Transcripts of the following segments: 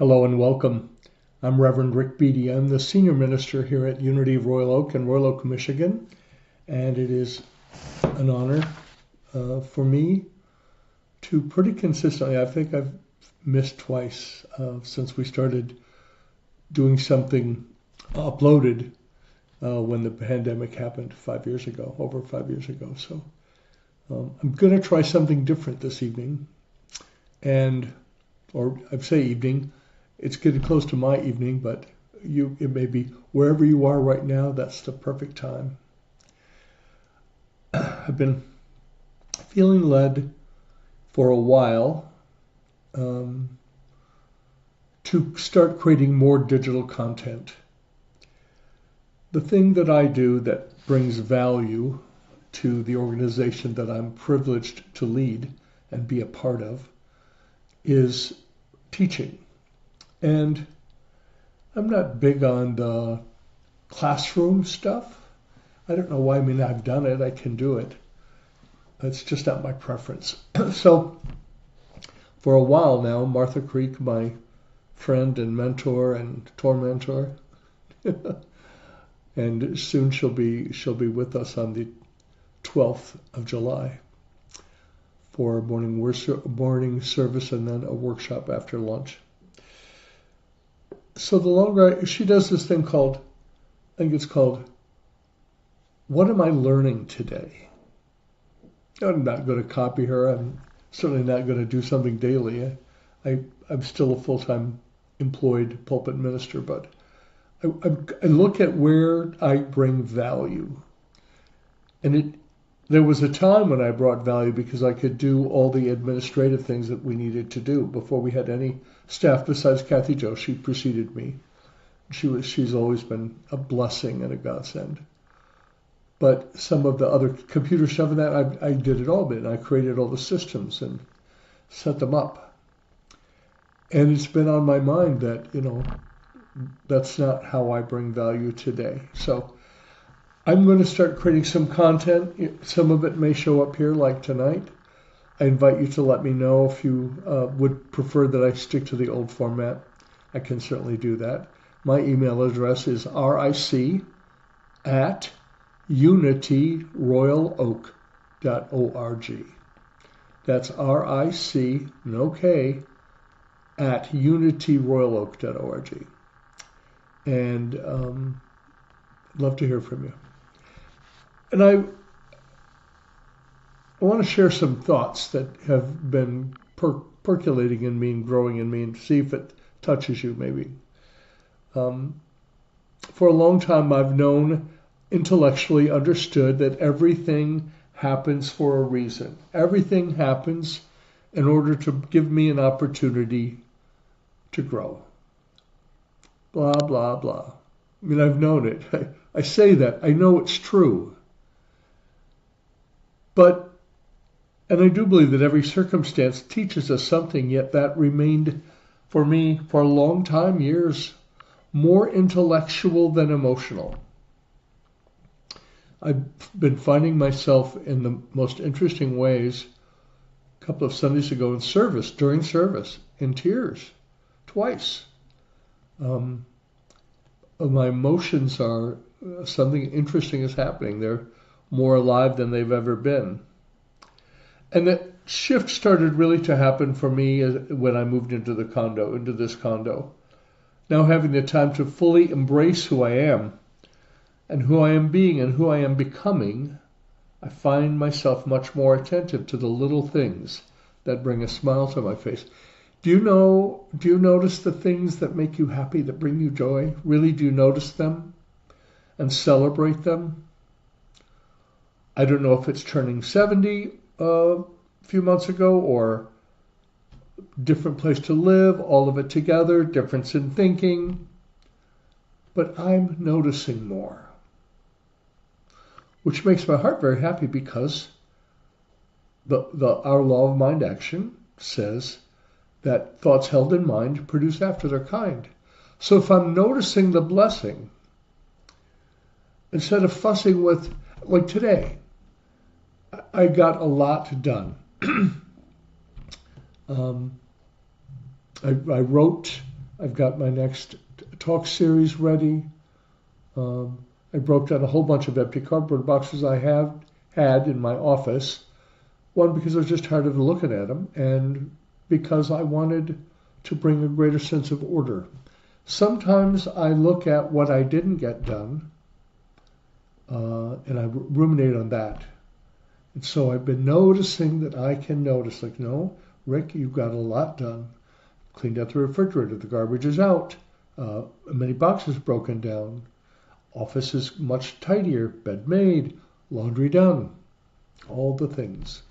Hello and welcome. I'm Reverend Ric Beattie. I'm the senior minister here at Unity of Royal Oak in Royal Oak, Michigan, and it is an honor for me to pretty consistently, I think I've missed twice since we started doing something uploaded when the pandemic happened 5 years ago, over 5 years ago. So I'm going to try something different this evening, or I say evening. It's getting close to my evening, but it may be wherever you are right now, that's the perfect time. I've been feeling led for a while to start creating more digital content. The thing that I do that brings value to the organization that I'm privileged to lead and be a part of is teaching. And I'm not big on the classroom stuff. I don't know why. I mean, I've done it. I can do it. It's just not my preference. So for a while now, Martha Creek, my friend and mentor and tormentor, and soon she'll be with us on the 12th of July for a morning service and then a workshop after lunch. So the longer she does this thing called, I think it's called, What Am I Learning Today? I'm not going to copy her. I'm certainly not going to do something daily. I'm still a full-time employed pulpit minister, but I look at where I bring value. And there was a time when I brought value because I could do all the administrative things that we needed to do before we had any staff besides Kathy Jo. She preceded me. She's always been a blessing and a godsend. But some of the other computer stuff and that, I did it all, and I created all the systems and set them up. And it's been on my mind that, that's not how I bring value today. So I'm going to start creating some content. Some of it may show up here like tonight. I invite you to let me know if you would prefer that I stick to the old format. I can certainly do that. My email address is ric@unityroyaloak.org. That's RIC, no K, at unityroyaloak.org. And I'd love to hear from you. And I want to share some thoughts that have been percolating in me and growing in me and see if it touches you maybe. For a long time, I've known, intellectually understood that everything happens for a reason. Everything happens in order to give me an opportunity to grow. Blah, blah, blah. I mean, I've known it. I say that. I know it's true. And I do believe that every circumstance teaches us something, yet that remained, for me, for a long time, years, more intellectual than emotional. I've been finding myself in the most interesting ways a couple of Sundays ago during service, in tears, twice. My emotions are, something interesting is happening. They're more alive than they've ever been. And that shift started really to happen for me when I moved into this condo. Now having the time to fully embrace who I am and who I am being and who I am becoming, I find myself much more attentive to the little things that bring a smile to my face. Do you notice the things that make you happy, that bring you joy? Really, do you notice them and celebrate them? I don't know if it's turning 70 a few months ago or different place to live, all of it together, difference in thinking. But I'm noticing more, which makes my heart very happy because our law of mind action says that thoughts held in mind produce after their kind. So if I'm noticing the blessing, instead of fussing with, like today, I got a lot done. I wrote I've got my next talk series ready. I broke down a whole bunch of empty cardboard boxes I had in my office. One, because I was just tired of looking at them, and because I wanted to bring a greater sense of order. Sometimes I look at what I didn't get done, and I ruminate on that. And so I've been noticing that I can notice, like, no, Rick, you've got a lot done. Cleaned out the refrigerator, the garbage is out, many boxes broken down, office is much tidier, bed made, laundry done, all the things.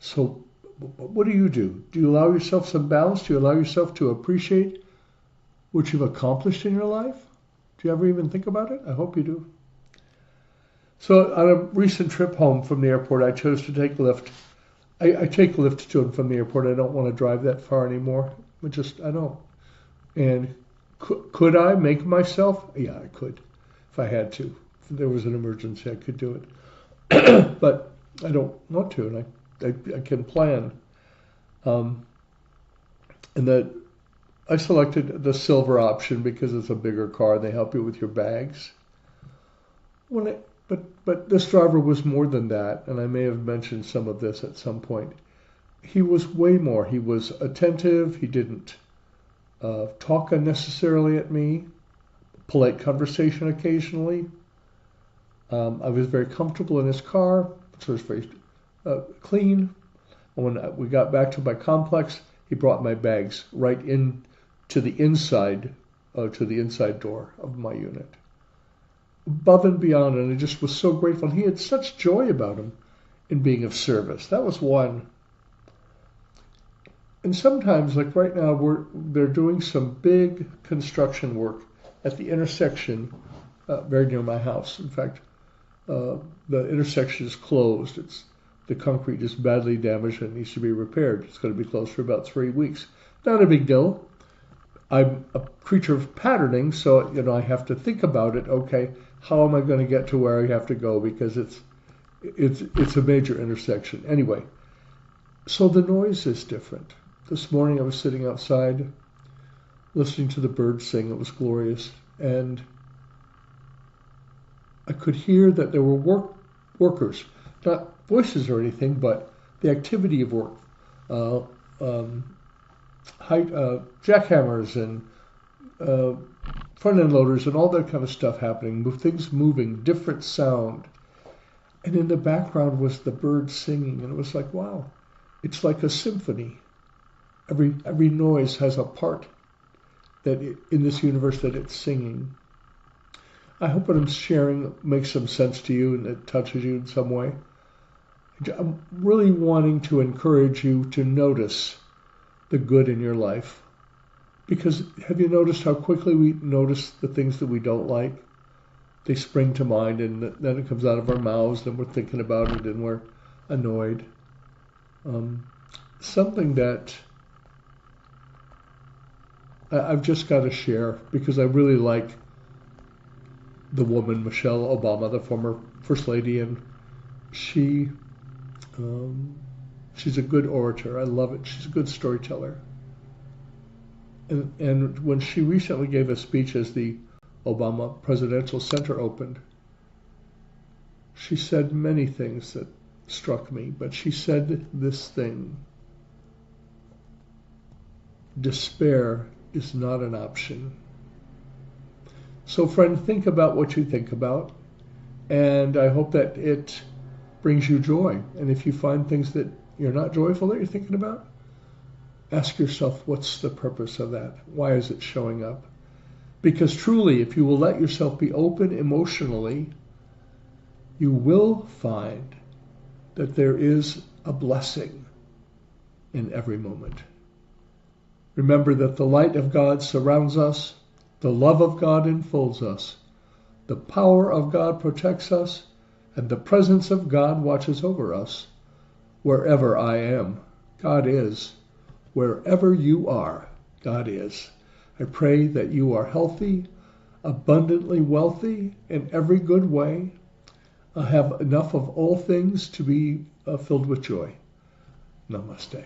So what do? Do you allow yourself some balance? Do you allow yourself to appreciate what you've accomplished in your life? Do you ever even think about it? I hope you do. So on a recent trip home from the airport, I chose to take Lyft. I take Lyft to and from the airport. I don't want to drive that far anymore. I don't. And could I make myself? Yeah, I could if I had to. If there was an emergency, I could do it. But I don't want to, and I can plan. And that I selected the silver option because it's a bigger car. They help you with your bags. But this driver was more than that, and I may have mentioned some of this at some point. He was way more. He was attentive. He didn't talk unnecessarily at me. Polite conversation occasionally. I was very comfortable in his car, so it was very clean. When we got back to my complex, he brought my bags right in to the inside door of my unit. Above and beyond, and I just was so grateful. He had such joy about him in being of service. That was one. And sometimes, like right now, they're doing some big construction work at the intersection very near my house. In fact, the intersection is closed. The concrete is badly damaged and needs to be repaired. It's going to be closed for about 3 weeks. Not a big deal. I'm a creature of patterning, so I have to think about it. Okay, how am I going to get to where I have to go? Because it's a major intersection. Anyway, so the noise is different. This morning I was sitting outside listening to the birds sing. It was glorious. And I could hear that there were workers, not voices or anything, but the activity of work. Jackhammers and front-end loaders and all that kind of stuff happening, things moving, different sound. And in the background was the birds singing, and it was like, wow, it's like a symphony. Every noise has a part in this universe that it's singing. I hope what I'm sharing makes some sense to you and it touches you in some way. I'm really wanting to encourage you to notice the good in your life. Because have you noticed how quickly we notice the things that we don't like? They spring to mind, and then it comes out of our mouths, and we're thinking about it, and we're annoyed. Something that I've just got to share, because I really like the woman, Michelle Obama, the former First Lady, and she's a good orator. I love it. She's a good storyteller. And when she recently gave a speech as the Obama Presidential Center opened, she said many things that struck me, but she said this thing: despair is not an option. So friend, think about what you think about, and I hope that it brings you joy. And if you find things that you're not joyful that you're thinking about, ask yourself, what's the purpose of that? Why is it showing up? Because truly, if you will let yourself be open emotionally, you will find that there is a blessing in every moment. Remember that the light of God surrounds us, the love of God enfolds us, the power of God protects us, and the presence of God watches over us. Wherever I am, God is. Wherever you are, God is. I pray that you are healthy, abundantly wealthy in every good way, have enough of all things to be filled with joy. Namaste.